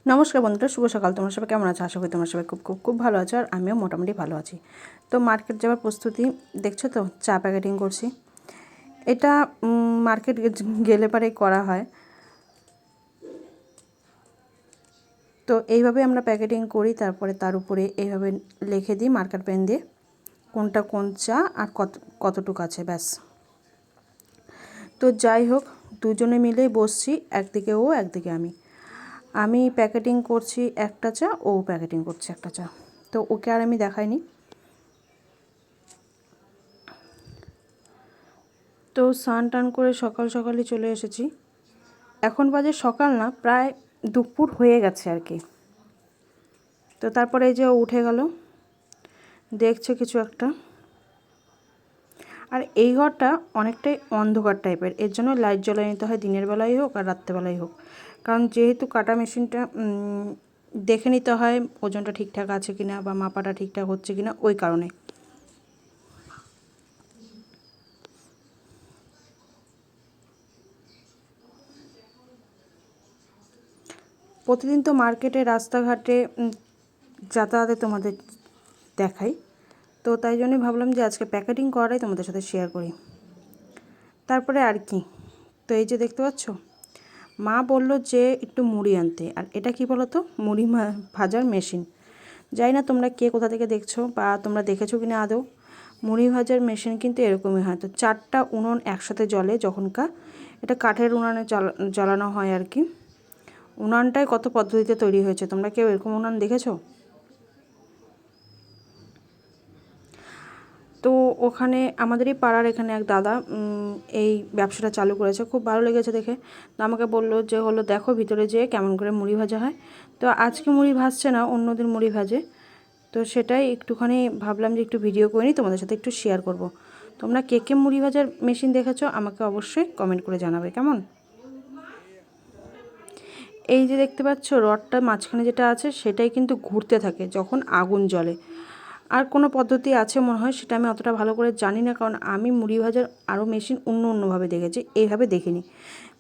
নমস্কার বন্ধুরা, শুভ সকাল। তোমরা সবাই কেমন আছো? আশা করি তোমরা সবাই খুব খুব খুব ভালো আছো, আর আমিও মোটামুটি ভালো আছি। তো মার্কেট যাওয়ার প্রস্তুতি দেখছো তো, চা প্যাকেটিং করছি। এটা মার্কেট গেলে পরেই করা হয়। তো এইভাবে আমরা প্যাকেটিং করি, তারপরে তার উপরে এইভাবে লিখে দিই মার্কার পেন দিয়ে কোনটা কোন চা আর কতটুকু আছে, ব্যাস। তো যাই হোক, দুজনে মিলেই বসছি, একদিকে ও একদিকে আমি প্যাকেটিং করছি একটা চা, ও প্যাকেটিং করছে একটা চা। তো ওকে আর আমি দেখাইনি। তো স্নান টান করে সকাল সকালই চলে এসেছি। এখন বাজে সকাল না, প্রায় দুপুর হয়ে গেছে আর কি। তো তারপরে এই যে ও উঠে গেল, দেখছে কিছু একটা। আর এই ঘরটা অনেকটাই অন্ধকার টাইপের, এর জন্য লাইট জ্বালিয়ে নিতে হয়, দিনের বেলাই হোক আর রাত্রেবেলাই হোক। কারণ যেহেতু কাটা মেশিনটা দেখে নিতে হয় ওজনটা ঠিকঠাক আছে কিনা বা মাপাটা ঠিকঠাক হচ্ছে কিনা, ওই কারণে। প্রতিদিন তো মার্কেটে রাস্তাঘাটে যাতায়াতে তোমাদের দেখাই, তো তাই জন্যই ভাবলাম যে আজকে প্যাকেটিং করাটাই তোমাদের সাথে শেয়ার করি। তারপরে আর কি, তো এই যে দেখতে পাচ্ছ, মা বলল যে একটু মুড়ি আনতে। আর এটা কি বলো তো, মুড়ি ভাজার মেশিন। জানি না তোমরা কে কোথা থেকে দেখছো বা তোমরা দেখেছো কিনা আদৌ। মুড়ি ভাজার মেশিন কিন্তু এরকমই হয়। তো 4টা উনুন একসাথে জ্বলে যখনকার, এটা কাঠের উনানে জ্বালানো হয় আর কি। উনানটাই কত পদ্ধতিতে তৈরি হয়েছে, তোমরা কেউ এরকম উনান দেখেছো? তো ওখানে আমাদেরই পাড়ার এখানে এক দাদা এই ব্যবসাটা চালু করেছে, খুব ভালো লেগেছে দেখে। তো আমাকে বললো যে দেখো ভিতরে যেয়ে কেমন করে মুড়ি ভাজা হয়। তো আজকে মুড়ি ভাজছে না, অন্যদিন মুড়ি ভাজে। তো সেটাই একটুখানি ভাবলাম যে একটু ভিডিও করে নিই, তোমাদের সাথে একটু শেয়ার করব। তোমরা কে কে মুড়ি ভাজার মেশিন দেখেছো আমাকে অবশ্যই কমেন্ট করে জানাবে কেমন। এই যে দেখতে পাচ্ছ রডটা মাঝখানে যেটা আছে, সেটাই কিন্তু ঘুরতে থাকে যখন আগুন জ্বলে। আর কোনো পদ্ধতি আছে মনে হয়, সেটা আমি অতটা ভালো করে জানি না, কারণ আমি মুড়ি ভাজার আরও মেশিন অন্যভাবে দেখেছি, এইভাবে দেখিনি।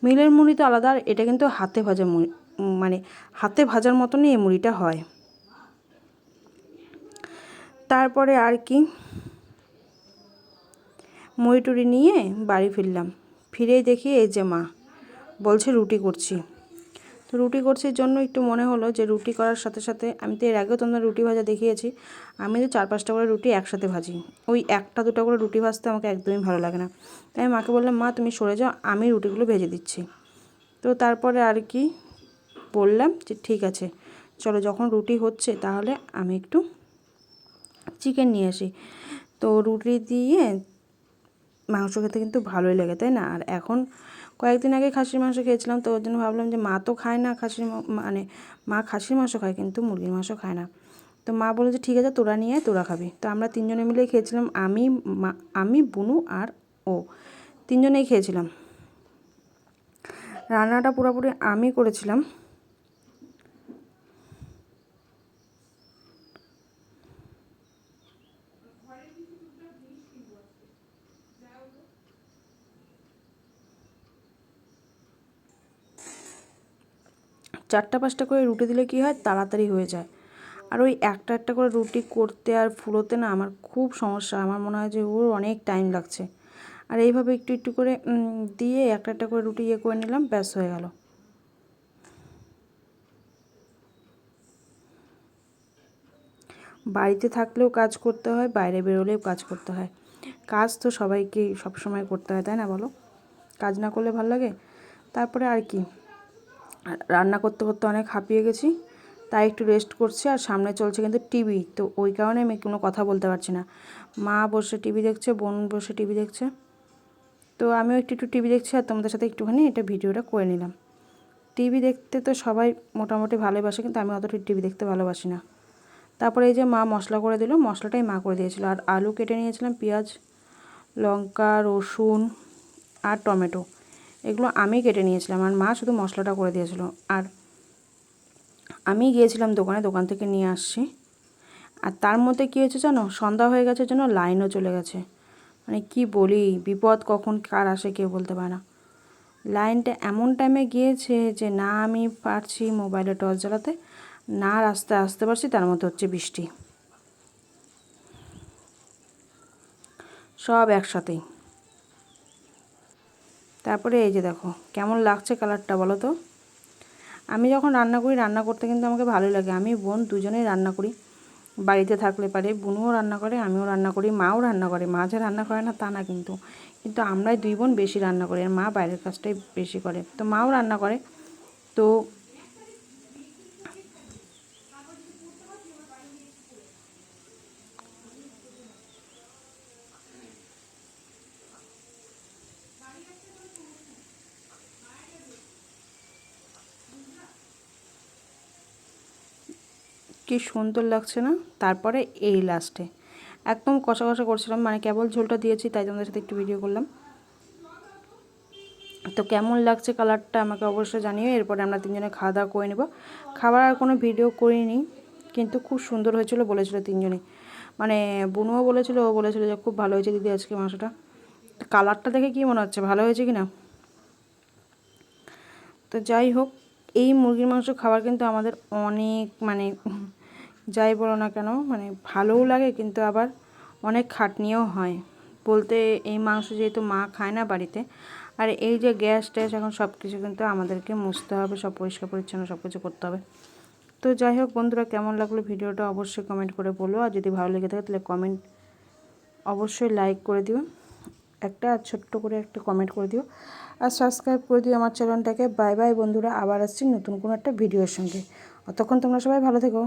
মিলের মুড়ি তো আলাদা, আর এটা কিন্তু হাতে ভাজা মুড়ি, মানে হাতে ভাজার মতনই এই মুড়িটা হয়। তারপরে আর কি, মুড়ি টুড়ি নিয়ে বাড়ি ফিরলাম। ফিরেই দেখি এই যে মা বলছে রুটি করছি। তো রুটি করছির জন্য একটু মনে হলো যে রুটি করার সাথে সাথে, আমি তো এর আগেও তোমাদের রুটি ভাজা দেখিয়েছি, আমি তো 4-5টা করে রুটি একসাথে ভাজি। ওই 1-2টা করে রুটি ভাজতে আমাকে একদমই ভালো লাগে না। তাই মাকে বললাম, মা তুমি সরে যাও, আমি রুটিগুলো ভেজে দিচ্ছি। তো তারপরে আর কি বললাম যে ঠিক আছে চলো, যখন রুটি হচ্ছে তাহলে আমি একটু চিকেন নিয়ে আসি। তো রুটি দিয়ে মাংস খেতে কিন্তু ভালোই লাগে, তাই না? আর এখন কয়েকদিন আগে খাসির মাংস খেয়েছিলাম, তো ওর জন্য ভাবলাম যে মা তো খায় না মানে মা খাসির মাংস খায় কিন্তু মুরগির মাংস খায় না। তো মা বলে যে ঠিক আছে তোরা নিয়ে তোরা খাবি। তো আমরা 3জনে মিলেই খেয়েছিলাম, আমি বুনু আর ও, 3জনেই খেয়েছিলাম। রান্নাটা পুরোপুরি আমি করেছিলাম। চারটা 5টা করে রুটি দিলে কি হয়, তাড়াতাড়ি হয়ে যায়। আর ওই একটা একটা করে রুটি করতে আর ফুলোতে না আমার খুব সমস্যা, আমার মনে হয় যে ওর অনেক টাইম লাগছে। আর এইভাবে একটু একটু করে দিয়ে একটা একটা করে রুটি করে নিলাম, ব্যাস হয়ে গেল। বাড়িতে থাকলেও কাজ করতে হয়, বাইরে বেরোলেও কাজ করতে হয়। কাজ তো সবাইকে সবসময় করতে হয়, তাই না বলো? কাজ না করলে ভালো লাগে? তারপরে আর কি, রান্না করতে করতে অনেক হাঁপিয়ে গেছি, তাই একটু রেস্ট করছি। আর সামনে চলছে কিন্তু টিভি, তো ওই কারণে আমি কোনো কথা বলতে পারছি না। মা বসে টিভি দেখছে, বোন বসে টিভি দেখছে। তো আমিও একটু একটু টিভি দেখছি, আর তোমাদের সাথে একটুখানি এটা ভিডিওটা করে নিলাম। টিভি দেখতে তো সবাই মোটামুটি ভালোবাসে, কিন্তু আমি অতটা টিভি দেখতে ভালোবাসি না। তারপরে এই যে মা মশলা করে দিল, মশলাটাই মা করে দিয়েছিল। আর আলু কেটে নিয়েছিলাম, পেঁয়াজ, লঙ্কা, রসুন আর টমেটো, এগুলো আমি কেটে নিয়েছিলাম, আর মা শুধু মশলাটা করে দিয়েছিল। আর আমি গিয়েছিলাম দোকানে, দোকান থেকে নিয়ে আসছি। আর তার মধ্যে কী হয়েছে জানো, সন্ধ্যা হয়ে গেছে জন্য লাইনও চলে গেছে। মানে কি বলি, বিপদ কখন কার আসে কেউ বলতে পারে না। লাইনটা এমন টাইমে গিয়েছে যে না আমি পারছি মোবাইলে টর্চ জ্বালাতে, না রাস্তায় আসতে পারছি, তার মধ্যে হচ্ছে বৃষ্টি, সব একসাথেই। তারপরে এই যে দেখো কেমন লাগছে কালারটা বলো তো। আমি যখন রান্না করি, রান্না করতে কিন্তু আমাকে ভালোই লাগে। আমি বোন দুজনেই রান্না করি, বাড়িতে থাকলে পারে বুনুও রান্না করে, আমিও রান্না করি, মাও রান্না করে। মা যে রান্না করে না তা না, কিন্তু কিন্তু আমরাই দুই বোন বেশি রান্না করি, আর মা বাইরের কাজটাই বেশি করে। তো মাও রান্না করে। তো কি সুন্দর লাগছে না। তারপরে এই লাস্টে একদম কষা কষা করছিলাম, মানে কেবল ঝোলটা দিয়েছি, তাই তোমাদের সাথে একটু ভিডিও করলাম। তো কেমন লাগছে কালারটা আমাকে অবশ্যই জানিও। এরপরে আমরা তিনজনে খাওয়া দাওয়া করে নেব। খাবার আর কোনো ভিডিও করিনি, কিন্তু খুব সুন্দর হয়েছিল বলেছিল তিনজনে। মানে বুনুও বলেছিল, ও বলেছিল যে খুব ভালো হয়েছে দিদি আজকে মাংসটা। কালারটা দেখে কি মনে হচ্ছে ভালো হয়েছে কি না। তো যাই হোক, এই মুরগির মাংস খাবার কিন্তু আমাদের অনেক, মানে যাই বলো না কেন, মানে ভালোও লাগে, কিন্তু আবার অনেক খাটনিও হয়। বলতে এই মাংস যেহেতু মা খায় না বাড়িতে, আর এই যে গ্যাস ট্যাস এখন সব কিছু কিন্তু আমাদেরকে মুছতে হবে, সব পরিষ্কার পরিচ্ছন্ন সব কিছু করতে হবে। তো যাই হোক বন্ধুরা, কেমন লাগলো ভিডিওটা অবশ্যই কমেন্ট করে বলো। আর যদি ভালো লেগে থাকে তাহলে কমেন্ট অবশ্যই লাইক করে দিও একটা, আর ছোট্ট করে একটা কমেন্ট করে দিও, আর সাবস্ক্রাইব করে দিও আমার চ্যানেলটাকে। বাই বাই বন্ধুরা, আবার আসছি নতুন কোনো একটা ভিডিওর সঙ্গে। ততক্ষণ তোমরা সবাই ভালো থেকো।